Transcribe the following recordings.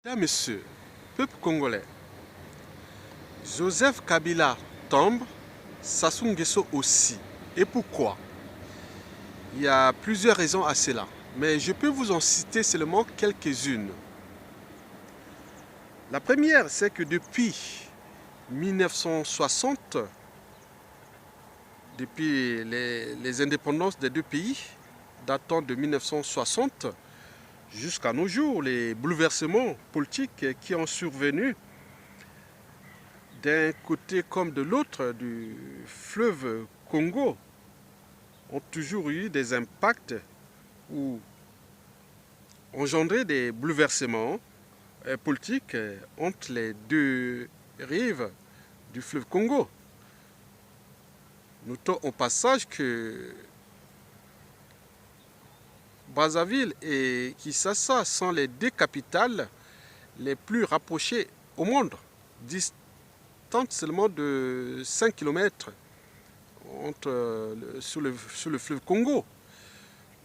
Mesdames, Messieurs, peuple congolais, Joseph Kabila tombe, Sassou Nguesso aussi. Et pourquoi? Il y a plusieurs raisons à cela, mais je peux vous en citer seulement quelques-unes. La première, c'est que depuis 1960, depuis les indépendances des deux pays, datant de 1960, jusqu'à nos jours, les bouleversements politiques qui ont survenu d'un côté comme de l'autre du fleuve Congo ont toujours eu des impacts ou engendré des bouleversements politiques entre les deux rives du fleuve Congo. Notons au passage que Brazzaville et Kinshasa sont les deux capitales les plus rapprochées au monde, distantes seulement de 5 km sur le fleuve Congo,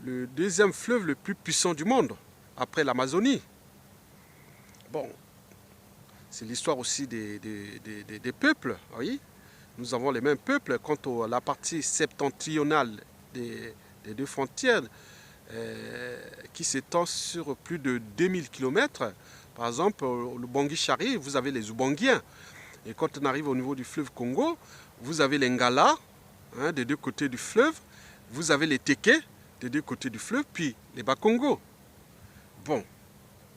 le deuxième fleuve le plus puissant du monde, après l'Amazonie. Bon, c'est l'histoire aussi des peuples, oui. Nous avons les mêmes peuples quant à la partie septentrionale des deux frontières qui s'étend sur plus de 2000 km. Par exemple, le Bangui-Chari, vous avez les Oubanguiens. Et quand on arrive au niveau du fleuve Congo, vous avez les Ngala, des deux côtés du fleuve. Vous avez les Téké, des deux côtés du fleuve, puis les Bakongo. Bon,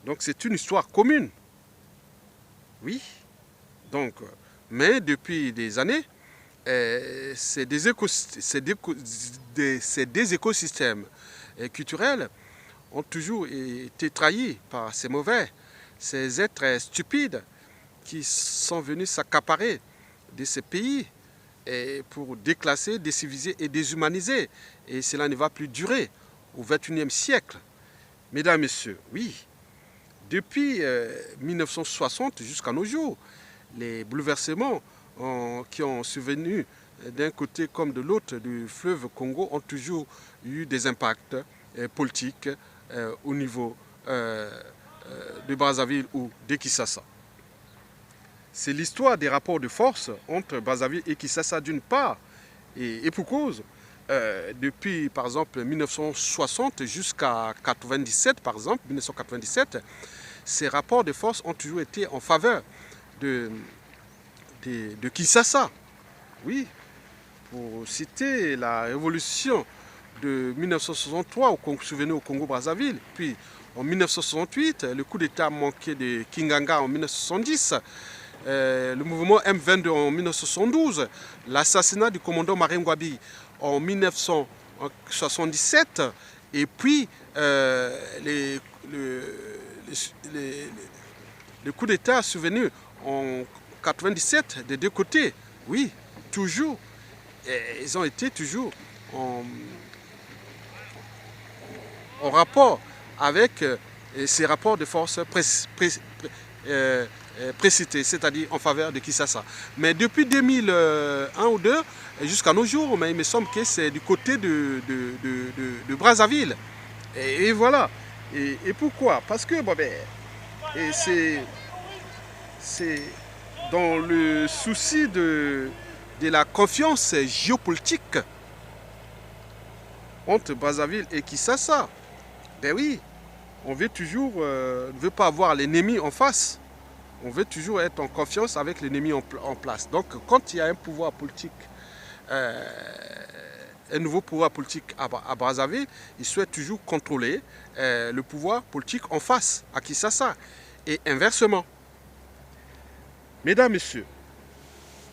donc c'est une histoire commune. Oui, donc, mais depuis des années, ces deux écosystèmes culturels ont toujours été trahis par ces mauvais, ces êtres stupides qui sont venus s'accaparer de ces pays pour déclasser, déciviliser et déshumaniser. Et cela ne va plus durer au XXIe siècle. Mesdames, Messieurs, oui, depuis 1960 jusqu'à nos jours, les bouleversements qui ont survenu d'un côté comme de l'autre du fleuve Congo ont toujours eu des impacts politiques au niveau de Brazzaville ou de Kinshasa. C'est l'histoire des rapports de force entre Brazzaville et Kinshasa d'une part, et pour cause, depuis par exemple 1960 jusqu'à 1997, par exemple, 1997, ces rapports de force ont toujours été en faveur de Kinshasa. Oui, pour citer la révolution de 1963 souvenez au Congo-Brazzaville, puis en 1968, le coup d'État manqué de Kinganga en 1970, le mouvement M22 en 1972, l'assassinat du commandant Maringwabi en 1977, et puis le coup d'État survenu en 1997 des deux côtés. Oui, toujours, ils ont été toujours en rapport avec ces rapports de force précités, c'est-à-dire en faveur de Kinshasa. Mais depuis 2001 ou 2002, jusqu'à nos jours, mais il me semble que c'est du côté de Brazzaville. Et voilà. Et pourquoi? Parce que bon, c'est dans le souci de la confiance géopolitique entre Brazzaville et Kinshasa. Ben oui, on veut toujours, ne veut pas avoir l'ennemi en face. On veut toujours être en confiance avec l'ennemi en place. Donc quand il y a un pouvoir politique, un nouveau pouvoir politique à Brazzaville, il souhaite toujours contrôler le pouvoir politique en face, à Kinshasa. Et inversement. Mesdames, Messieurs,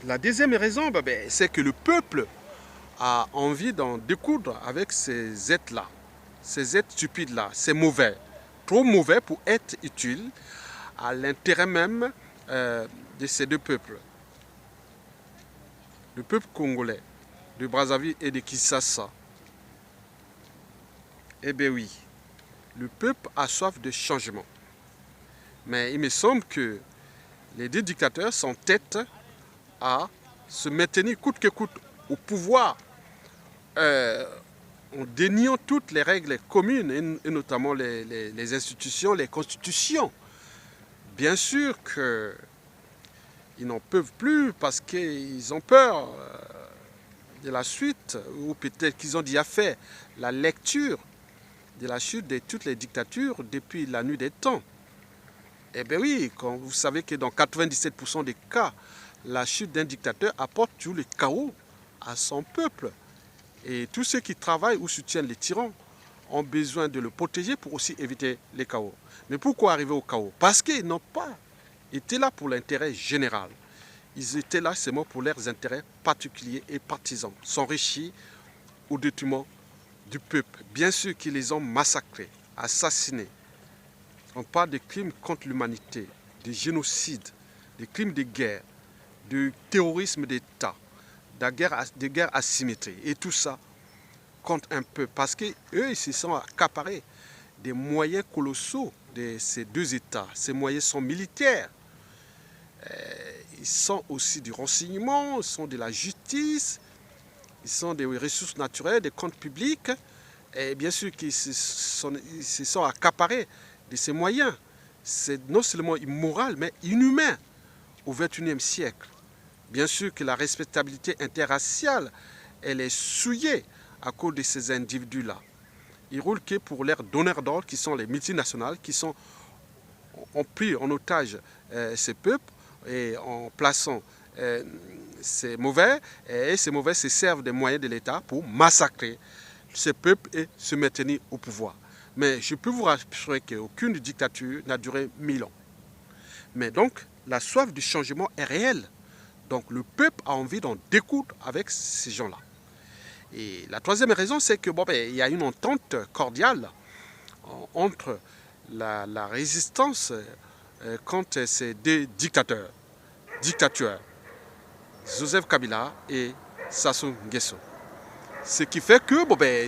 la deuxième raison, c'est que le peuple a envie d'en découdre avec ces êtres-là, ces êtres stupides-là, ces mauvais, trop mauvais pour être utiles à l'intérêt même de ces deux peuples. Le peuple congolais, de Brazzaville et de Kinshasa. Eh bien oui, le peuple a soif de changement. Mais il me semble que les deux dictateurs s'entêtent à se maintenir coûte que coûte au pouvoir en déniant toutes les règles communes et notamment les institutions, les constitutions bien sûr qu'ils n'en peuvent plus parce qu'ils ont peur de la suite, ou peut-être qu'ils ont déjà fait la lecture de la chute de toutes les dictatures depuis la nuit des temps. Eh bien oui, quand vous savez que dans 97% des cas, la chute d'un dictateur apporte tout le chaos à son peuple. Et tous ceux qui travaillent ou soutiennent les tyrans ont besoin de le protéger pour aussi éviter les chaos. Mais pourquoi arriver au chaos? Parce qu'ils n'ont pas été là pour l'intérêt général. Ils étaient là seulement pour leurs intérêts particuliers et partisans, s'enrichir au détriment du peuple. Bien sûr qu'ils les ont massacrés, assassinés. On parle de crimes contre l'humanité, de génocide, de crimes de guerre, de terrorisme d'État, de guerre asymétrique. Et tout ça compte un peu parce qu'eux, ils se sont accaparés des moyens colossaux de ces deux États. Ces moyens sont militaires. Ils sont aussi du renseignement, ils sont de la justice, ils sont des ressources naturelles, des comptes publics. Et bien sûr qu'ils se sont accaparés de ces moyens. C'est non seulement immoral, mais inhumain au XXIe siècle. Bien sûr que la respectabilité interraciale, elle est souillée à cause de ces individus-là. Ils roulent que pour leurs donneurs d'ordre, qui sont les multinationales, qui ont pris en otage ces peuples et en plaçant ces mauvais, et ces mauvais se servent des moyens de l'État pour massacrer ces peuples et se maintenir au pouvoir. Mais je peux vous rassurer qu'aucune dictature n'a duré 1000 ans. Mais donc, la soif du changement est réelle. Donc, le peuple a envie d'en découdre avec ces gens-là. Et la troisième raison, c'est que il y a une entente cordiale entre la résistance contre ces deux dictateurs, Joseph Kabila et Sassou Nguesso. Ce qui fait que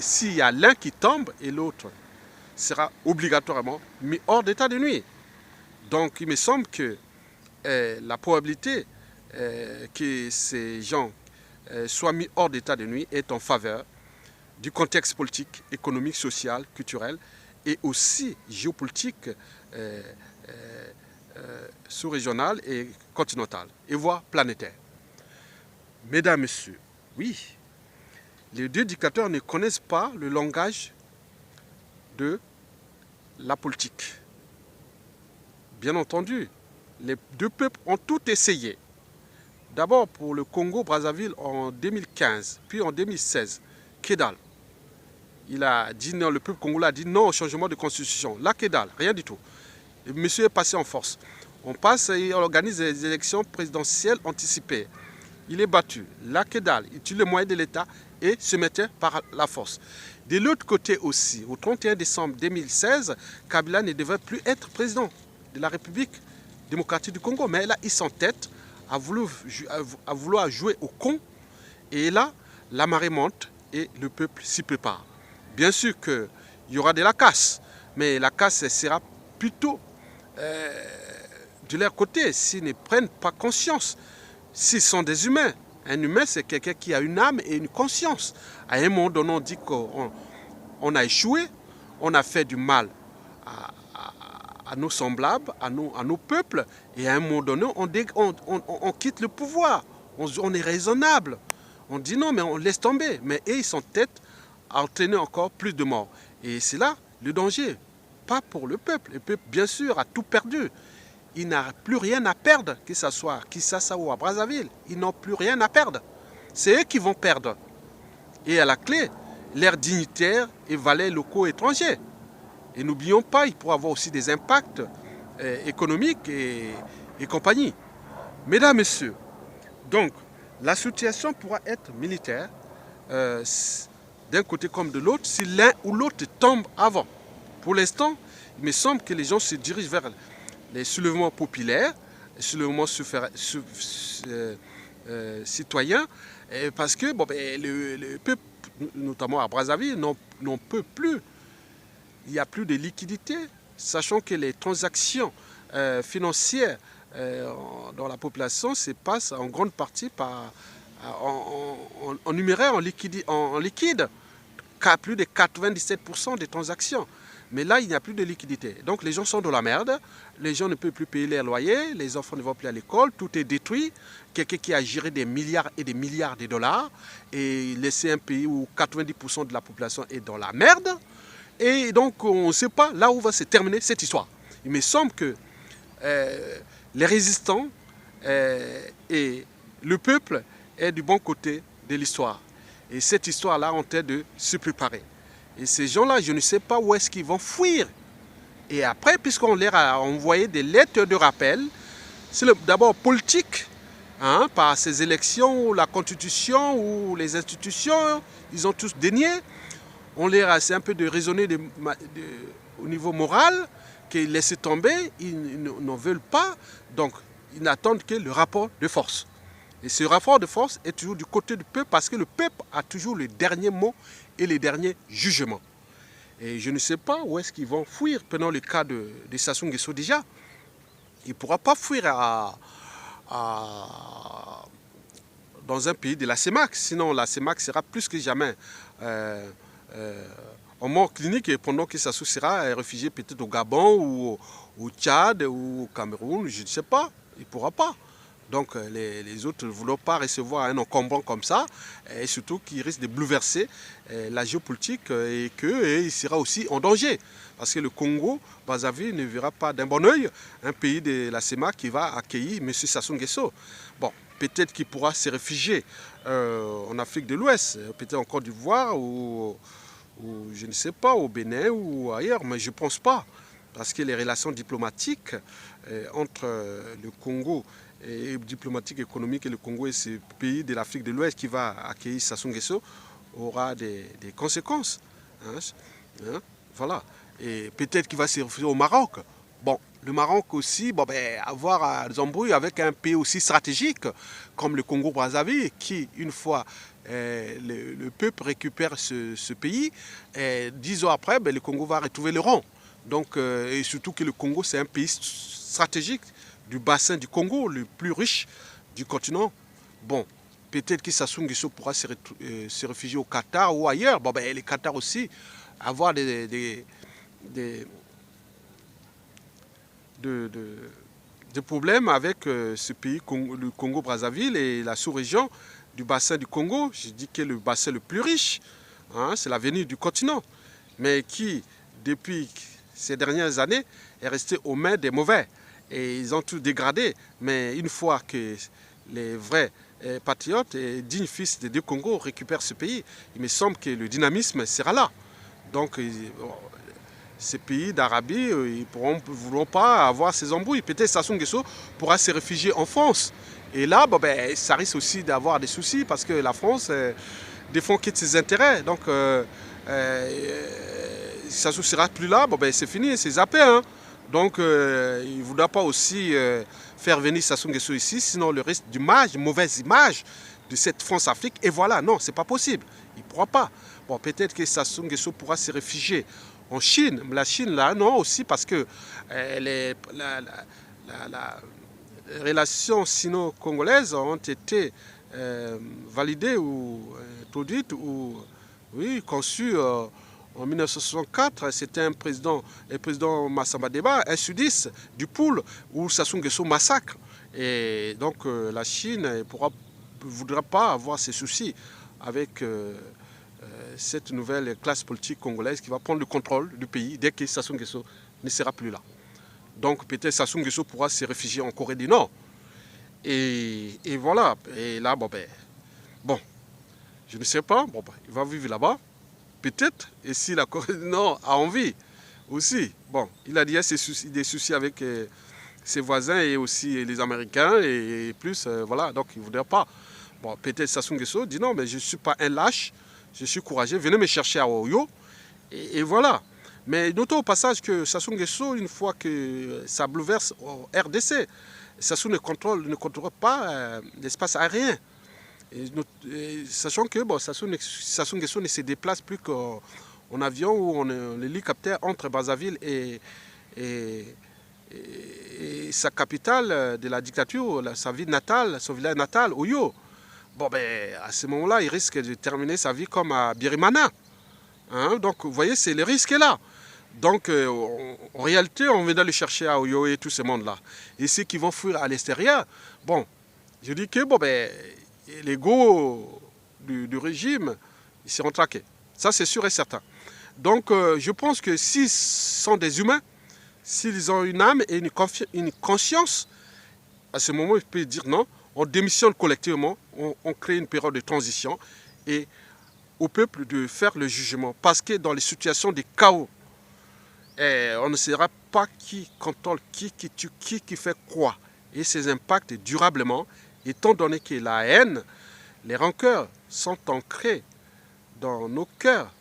s'il y a l'un qui tombe et l'autre sera obligatoirement mis hors d'état de nuire. Donc il me semble que la probabilité que ces gens soient mis hors d'état de nuire est en faveur du contexte politique, économique, social, culturel et aussi géopolitique sous-régional et continental, et voire planétaire. Mesdames, Messieurs, oui, les deux dictateurs ne connaissent pas le langage de la politique. Bien entendu, les deux peuples ont tout essayé. D'abord pour le Congo-Brazzaville en 2015, puis en 2016, Kedal. Il a dit non, le peuple congolais a dit non au changement de constitution. Là, Kedal, rien du tout. Le monsieur est passé en force. On passe et on organise des élections présidentielles anticipées. Il est battu. Là, Kedal, il tue les moyens de l'État et se mettait par la force. De l'autre côté aussi, au 31 décembre 2016, Kabila ne devait plus être président de la République démocratique du Congo. Mais là, il s'entête à vouloir jouer au con. Et là, la marée monte et le peuple s'y prépare. Bien sûr qu'il y aura de la casse, mais la casse sera plutôt de leur côté s'ils ne prennent pas conscience. S'ils sont des humains. Un humain, c'est quelqu'un qui a une âme et une conscience. À un moment donné, on dit qu'on a échoué, on a fait du mal à nos semblables, à nos peuples, et à un moment donné, on quitte le pouvoir. On est raisonnable. On dit non, mais on laisse tomber. Mais eux, ils sont tête à entraîner encore plus de morts. Et c'est là le danger. Pas pour le peuple. Le peuple, bien sûr, a tout perdu. Il n'a plus rien à perdre, que ce soit à Kinshasa ou à Brazzaville. Ils n'ont plus rien à perdre. C'est eux qui vont perdre. Et à la clé, leurs dignitaires et valets locaux étrangers. Et n'oublions pas, il pourra avoir aussi des impacts économiques et compagnie. Mesdames, Messieurs, donc, la situation pourra être militaire d'un côté comme de l'autre si l'un ou l'autre tombe avant. Pour l'instant, il me semble que les gens se dirigent vers les soulèvements populaires, les soulèvements citoyens, parce que le peuple, notamment à Brazzaville, n'en peut plus. Il n'y a plus de liquidité, sachant que les transactions financières dans la population se passent en grande partie en numéraire, en liquide, plus de 97% des transactions. Mais là, il n'y a plus de liquidité. Donc les gens sont dans la merde, les gens ne peuvent plus payer leurs loyers, les enfants ne vont plus à l'école, tout est détruit. Quelqu'un qui a géré des milliards et des milliards de dollars et laissé un pays où 90% de la population est dans la merde. Et donc on ne sait pas là où va se terminer cette histoire. Il me semble que les résistants et le peuple est du bon côté de l'histoire. Et cette histoire-là, on tente de se préparer. Et ces gens-là, je ne sais pas où est-ce qu'ils vont fuir. Et après, puisqu'on leur a envoyé des lettres de rappel, c'est d'abord politique, hein, par ces élections, ou la constitution, ou les institutions, ils ont tous dénié. On leur a essayé un peu de raisonner au niveau moral, qu'ils laissent tomber, ils n'en veulent pas. Donc, ils n'attendent que le rapport de force. Et ce rapport de force est toujours du côté du peuple parce que le peuple a toujours le dernier mot et le dernier jugement. Et je ne sais pas où est-ce qu'ils vont fuir. Prenons le cas de Sassou Nguesso déjà. Il ne pourra pas fuir dans un pays de la CEMAC. Sinon, la CEMAC sera plus que jamais en mort clinique et pendant que Sassou sera réfugié peut-être au Gabon ou au Tchad ou au Cameroun, je ne sais pas. Il ne pourra pas. Donc les autres ne voulaient pas recevoir un encombrant comme ça, et surtout qu'il risque de bouleverser la géopolitique et qu'il sera aussi en danger. Parce que le Congo, Brazzaville, ne verra pas d'un bon oeil un pays de la CEMAC qui va accueillir M. Sassou Nguesso. Bon, peut-être qu'il pourra se réfugier en Afrique de l'Ouest, peut-être en Côte d'Ivoire ou je ne sais pas, au Bénin ou ailleurs, mais je ne pense pas. Parce que les relations diplomatiques entre le Congo et diplomatique économique et le Congo et ce pays de l'Afrique de l'Ouest qui va accueillir Sassou Nguesso aura des conséquences. Hein, voilà. Et peut-être qu'il va se réfugier au Maroc. Bon, le Maroc aussi, avoir des embrouilles avec un pays aussi stratégique comme le Congo-Brazzaville qui, une fois le peuple récupère ce pays, 10 ans après, le Congo va retrouver le rang. Donc, et surtout que le Congo, c'est un pays stratégique du bassin du Congo, le plus riche du continent. Bon, peut-être que Sassou Nguesso pourra se réfugier au Qatar ou ailleurs. Bon, les Qatar aussi, avoir des problèmes avec ce pays, le Congo-Brazzaville et la sous-région du bassin du Congo. Je dis que le bassin le plus riche, hein, c'est l'avenir du continent, mais qui, depuis ces dernières années, est resté aux mains des mauvais. Et ils ont tout dégradé. Mais une fois que les vrais patriotes et dignes fils des deux Congos récupèrent ce pays, il me semble que le dynamisme sera là. Donc, ces pays d'Arabie, ils ne voudront pas avoir ces embrouilles. Peut-être Sassou Nguesso pourra se réfugier en France. Et là, ça risque aussi d'avoir des soucis parce que la France défend que ses intérêts. Donc, Sassou ne sera plus là, c'est fini, c'est zappé. Hein. Donc, il ne voudra pas aussi faire venir Sassou Nguesso ici, sinon le risque d'image, mauvaise image de cette France-Afrique. Et voilà, non, c'est pas possible. Il ne pourra pas. Bon, peut-être que Sassou Nguesso pourra se réfugier en Chine. La Chine, là, non, aussi parce que les relations sino-congolaises ont été validées ou introduites ou conçues en 1964. C'était le président Massamba Deba, un sudiste du pool où Sassou Nguesso massacre. Et donc la Chine ne voudra pas avoir ces soucis avec cette nouvelle classe politique congolaise qui va prendre le contrôle du pays dès que Sassou Nguesso ne sera plus là. Donc peut-être Sassou Nguesso pourra se réfugier en Corée du Nord. Et voilà. Et là, bon, je ne sais pas. Il va vivre là-bas. Peut-être. Et si la Corée du Nord a envie aussi. Bon, il a déjà des soucis avec ses voisins et aussi les Américains. Et plus, voilà. Donc il ne voudrait pas. Bon, peut-être Sassou Nguesso dit non, mais je ne suis pas un lâche. Je suis courageux. Venez me chercher à Oyo. Et voilà. Mais notons au passage que Sassou Nguesso, une fois que ça bouleverse au RDC, Sassou ne contrôle pas l'espace aérien. Sachant que Sassou Nguesso ne se déplace plus qu'en avion ou en hélicoptère entre Brazzaville et sa capitale de la dictature, sa ville natale, son village natal, Oyo. À ce moment-là, il risque de terminer sa vie comme à Birimana. Hein? Donc, vous voyez, c'est le risque est là. Donc, en réalité, on vient d'aller chercher à Oyo et tout ce monde-là. Et ceux qui vont fuir à l'extérieur, bon, je dis que bon, ben, les go du régime, ils seront traqués. Ça, c'est sûr et certain. Donc, je pense que s'ils sont des humains, s'ils ont une âme et une conscience, à ce moment, ils peuvent dire non, on démissionne collectivement, on crée une période de transition et au peuple de faire le jugement. Parce que dans les situations de chaos, on ne saura pas qui contrôle qui tue qui fait quoi. Et ces impacts durablement, étant donné que la haine, les rancœurs sont ancrés dans nos cœurs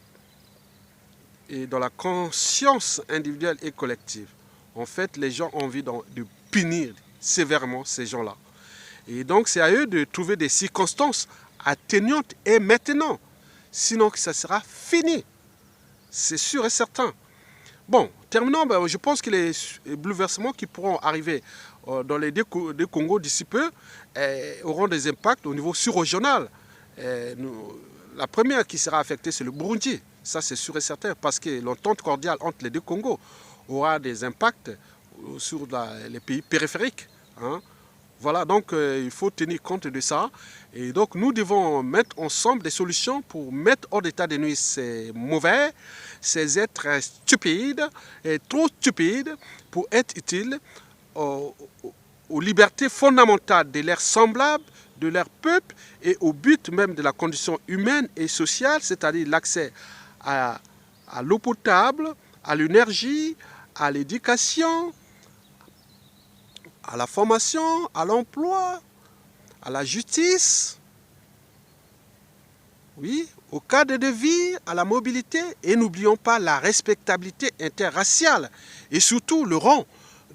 et dans la conscience individuelle et collective. En fait, les gens ont envie de punir sévèrement ces gens-là. Et donc, c'est à eux de trouver des circonstances atténuantes et maintenant. Sinon, ça sera fini. C'est sûr et certain. Bon, terminons, ben, je pense que les bouleversements qui pourront arriver dans les deux Congos d'ici peu auront des impacts au niveau sur-régional. La première qui sera affectée, c'est le Burundi. Ça, c'est sûr et certain, parce que l'entente cordiale entre les deux Congos aura des impacts sur les pays périphériques. Hein. Voilà, donc il faut tenir compte de ça. Et donc nous devons mettre ensemble des solutions pour mettre hors d'état de nuit ces mauvais, ces êtres stupides, et trop stupides pour être utiles aux libertés fondamentales de leurs semblables, de leur peuple et au but même de la condition humaine et sociale, c'est-à-dire l'accès à l'eau potable, à l'énergie, à l'éducation, à la formation, à l'emploi, à la justice, oui, au cadre de vie, à la mobilité, et n'oublions pas la respectabilité interraciale et surtout le rang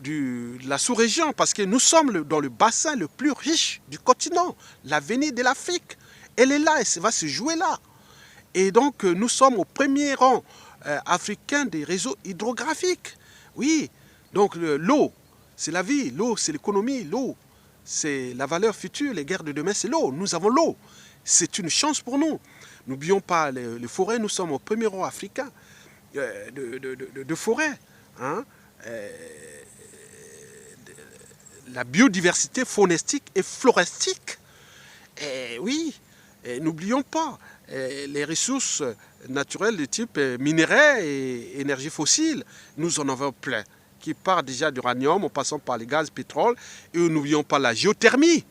de la sous-région, parce que nous sommes dans le bassin le plus riche du continent, l'avenir de l'Afrique. Elle est là et ça va se jouer là. Et donc nous sommes au premier rang africain des réseaux hydrographiques. Oui, donc l'eau, c'est la vie, l'eau, c'est l'économie, l'eau, c'est la valeur future, les guerres de demain, c'est l'eau. Nous avons l'eau. C'est une chance pour nous. N'oublions pas les forêts, nous sommes au premier rang africain de forêts. Hein? La biodiversité faunistique et floristique. Et oui, n'oublions pas les ressources naturelles de type minerais et énergie fossile. Nous en avons plein, qui part déjà d'uranium en passant par les gaz, pétrole. Et n'oublions pas la géothermie.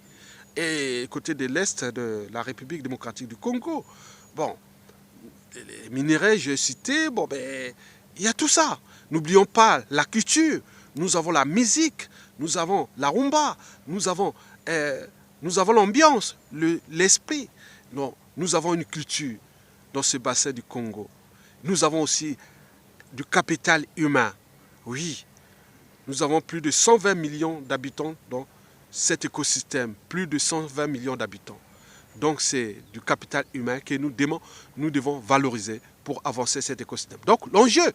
Et côté de l'Est de la République démocratique du Congo. Bon, les minéraux, je cité, bon, ben, il y a tout ça. N'oublions pas la culture. Nous avons la musique, nous avons la rumba, nous avons l'ambiance, l'esprit. Nous avons une culture dans ce bassin du Congo. Nous avons aussi du capital humain. Oui, nous avons plus de 120 millions d'habitants dans cet écosystème. Plus de 120 millions d'habitants. Donc c'est du capital humain que nous devons valoriser pour avancer cet écosystème. Donc l'enjeu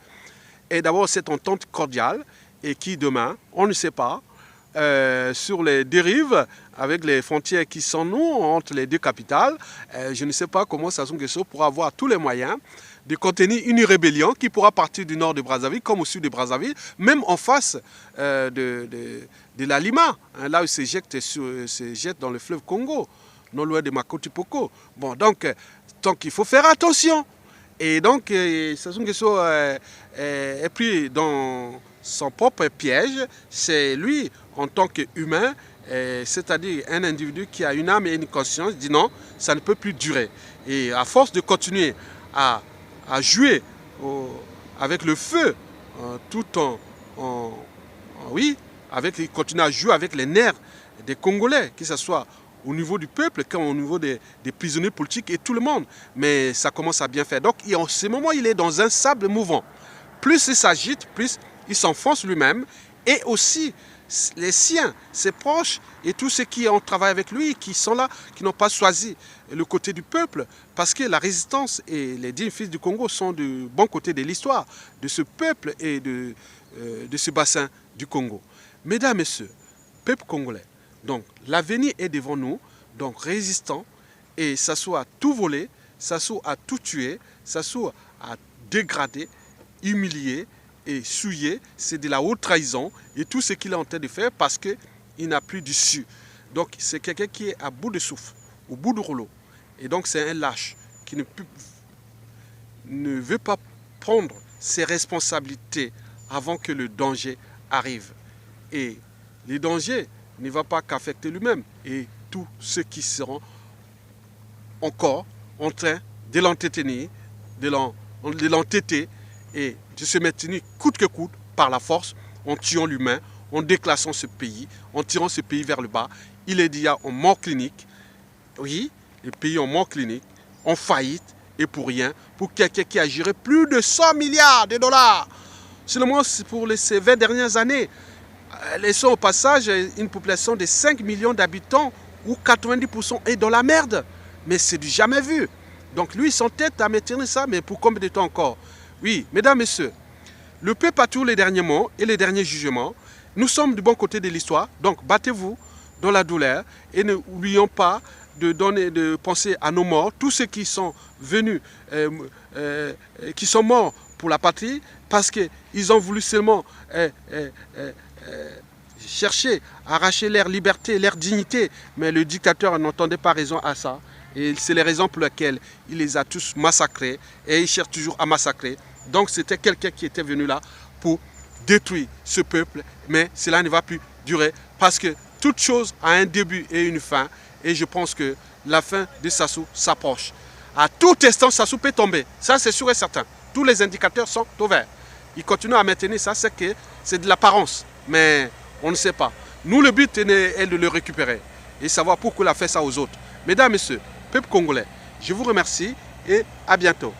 est d'avoir cette entente cordiale et qui demain, on ne sait pas, sur les dérives avec les frontières qui sont nous entre les deux capitales, je ne sais pas comment Sassou Nguesso pourra avoir tous les moyens de contenir une rébellion qui pourra partir du nord de Brazzaville comme au sud de Brazzaville, même en face de la Lima, hein, là où se jette dans le fleuve Congo, non loin de Makotipoko. Bon, donc il faut faire attention. Et donc, Sassou Nguesso est pris dans son propre piège. C'est lui, en tant qu'humain, c'est-à-dire un individu qui a une âme et une conscience, dit non, ça ne peut plus durer. Et à force de continuer à jouer avec le feu, tout oui, continuer à jouer avec les nerfs des Congolais, que ce soit au niveau du peuple, comme au niveau des prisonniers politiques et tout le monde. Mais ça commence à bien faire. Donc, en ce moment, il est dans un sable mouvant. Plus il s'agite, plus il s'enfonce lui-même. Et aussi, les siens, ses proches et tous ceux qui ont travaillé avec lui, qui sont là, qui n'ont pas choisi le côté du peuple. Parce que la résistance et les dignes fils du Congo sont du bon côté de l'histoire de ce peuple et de ce bassin du Congo. Mesdames, Messieurs, peuple congolais, donc l'avenir est devant nous, donc résistant, et ça soit à tout voler, ça soit à tout tuer, ça soit à dégrader, humilier est souillé, c'est de la haute trahison et tout ce qu'il est en train de faire parce qu'il n'a plus d'issue. Donc c'est quelqu'un qui est à bout de souffle, au bout du rouleau. Et donc c'est un lâche qui ne veut pas prendre ses responsabilités avant que le danger arrive. Et le danger ne va pas qu'affecter lui-même et tous ceux qui seront encore en train de l'entretenir, de l'entêter et de se maintenir coûte que coûte par la force, en tuant l'humain, en déclassant ce pays, en tirant ce pays vers le bas. Il est déjà en mort clinique. Oui, le pays en mort clinique, en faillite et pour rien, pour quelqu'un qui a géré plus de 100 milliards de dollars. Seulement pour ces 20 dernières années. Laissons au passage une population de 5 millions d'habitants où 90% est dans la merde. Mais c'est du jamais vu. Donc lui, il s'entête à maintenir ça, mais pour combien de temps encore? Oui, mesdames, messieurs, le peuple a toujours les derniers mots et les derniers jugements. Nous sommes du bon côté de l'histoire, donc battez-vous dans la douleur et n'oublions pas de penser à nos morts, tous ceux qui sont venus, qui sont morts pour la patrie, parce qu'ils ont voulu seulement chercher à arracher leur liberté, leur dignité, mais le dictateur n'entendait pas raison à ça. Et c'est les raisons pour lesquelles il les a tous massacrés et il cherche toujours à massacrer. Donc c'était quelqu'un qui était venu là pour détruire ce peuple, mais cela ne va plus durer parce que toute chose a un début et une fin. Et je pense que la fin de Sassou s'approche. À tout instant, Sassou peut tomber. Ça, c'est sûr et certain. Tous les indicateurs sont au vert. Il continue à maintenir ça, c'est que c'est de l'apparence. Mais on ne sait pas. Nous, le but est de le récupérer et savoir pourquoi il a fait ça aux autres. Mesdames, messieurs, peuple congolais, je vous remercie et à bientôt.